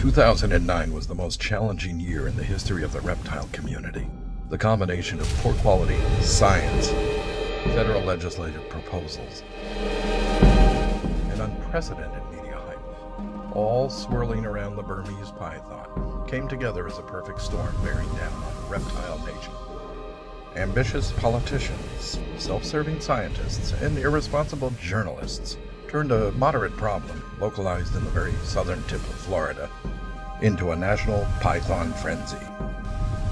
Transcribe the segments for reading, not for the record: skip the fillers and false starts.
2009 was the most challenging year in the history of the reptile community. The combination of poor quality science, federal legislative proposals, and unprecedented media hype, all swirling around the Burmese python, came together as a perfect storm bearing down on the reptile nation. Ambitious politicians, self-serving scientists, and irresponsible journalists turned a moderate problem, localized in the very southern tip of Florida, into a national python frenzy.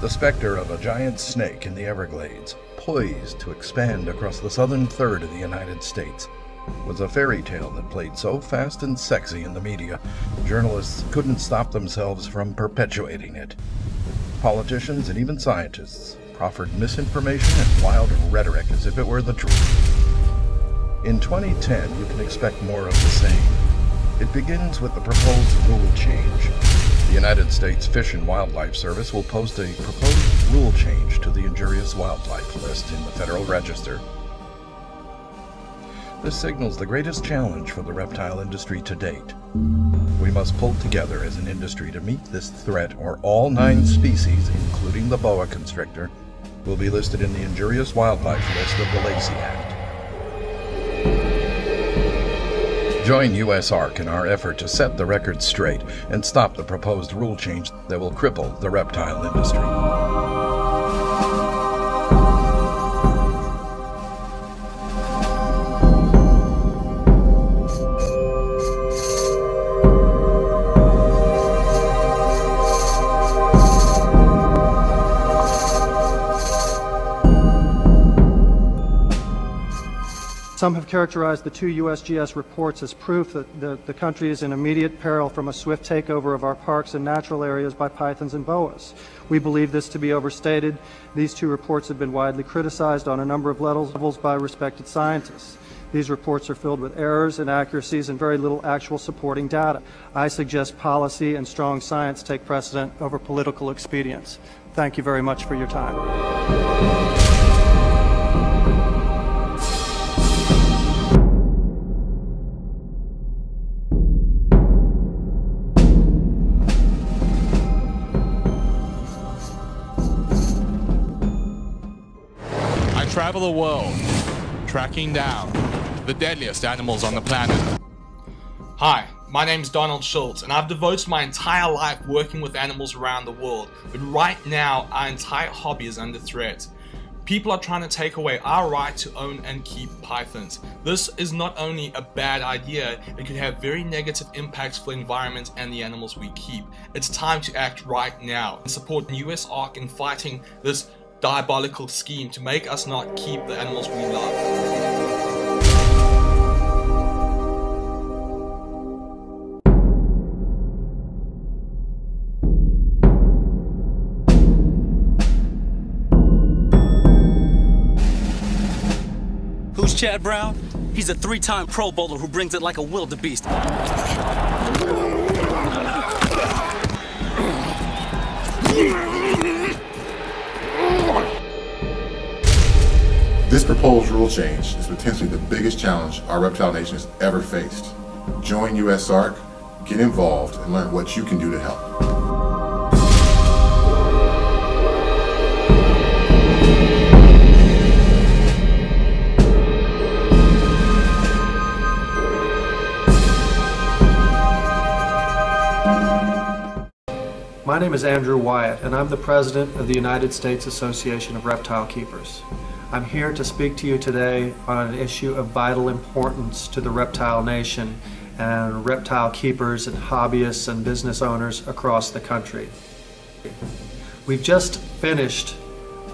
The specter of a giant snake in the Everglades, poised to expand across the southern third of the United States, was a fairy tale that played so fast and sexy in the media, journalists couldn't stop themselves from perpetuating it. Politicians and even scientists proffered misinformation and wild rhetoric as if it were the truth. In 2010, you can expect more of the same. It begins with the proposed rule change. The United States Fish and Wildlife Service will post a proposed rule change to the injurious wildlife list in the Federal Register. This signals the greatest challenge for the reptile industry to date. We must pull together as an industry to meet this threat, or all 9 species, including the boa constrictor, will be listed in the injurious wildlife list of the Lacey Act. Join USARK in our effort to set the record straight and stop the proposed rule change that will cripple the reptile industry. Some have characterized the 2 USGS reports as proof that the country is in immediate peril from a swift takeover of our parks and natural areas by pythons and boas. We believe this to be overstated. These 2 reports have been widely criticized on a number of levels by respected scientists. These reports are filled with errors, inaccuracies, and very little actual supporting data. I suggest policy and strong science take precedent over political expedience. Thank you very much for your time. Travel the world, tracking down the deadliest animals on the planet. Hi, my name's Donald Schultz, and I've devoted my entire life working with animals around the world, but right now our entire hobby is under threat. People are trying to take away our right to own and keep pythons. This is not only a bad idea, it could have very negative impacts for the environment and the animals we keep. It's time to act right now and support USARK in fighting this diabolical scheme to make us not keep the animals we love. Who's Chad Brown? He's a 3-time Pro Bowler who brings it like a wildebeest. This proposed rule change is potentially the biggest challenge our reptile nation has ever faced. Join USARK, get involved, and learn what you can do to help. My name is Andrew Wyatt, and I'm the president of the United States Association of Reptile Keepers. I'm here to speak to you today on an issue of vital importance to the reptile nation and reptile keepers and hobbyists and business owners across the country. We've just finished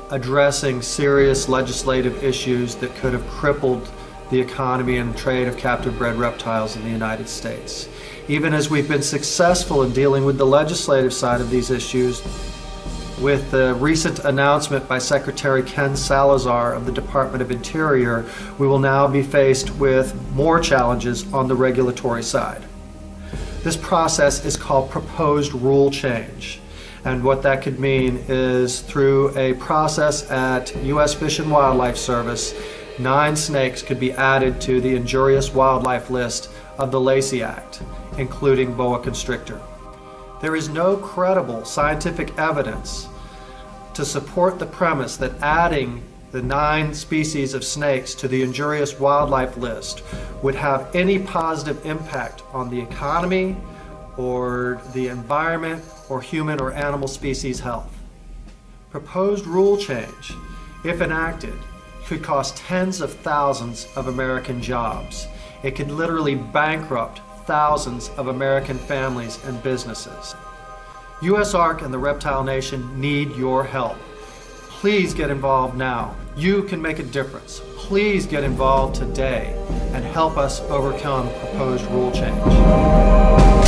addressing serious legislative issues that could have crippled the economy and trade of captive bred reptiles in the United States. Even as we've been successful in dealing with the legislative side of these issues, with the recent announcement by Secretary Ken Salazar of the Department of Interior, we will now be faced with more challenges on the regulatory side. This process is called proposed rule change. And what that could mean is through a process at U.S. Fish and Wildlife Service, 9 snakes could be added to the injurious wildlife list of the Lacey Act, including boa constrictor. There is no credible scientific evidence to support the premise that adding the 9 species of snakes to the injurious wildlife list would have any positive impact on the economy or the environment or human or animal species health. Proposed rule change, if enacted, could cost tens of thousands of American jobs. It could literally bankrupt thousands of American families and businesses. USARK and the Reptile Nation need your help. Please get involved now. You can make a difference. Please get involved today and help us overcome proposed rule change.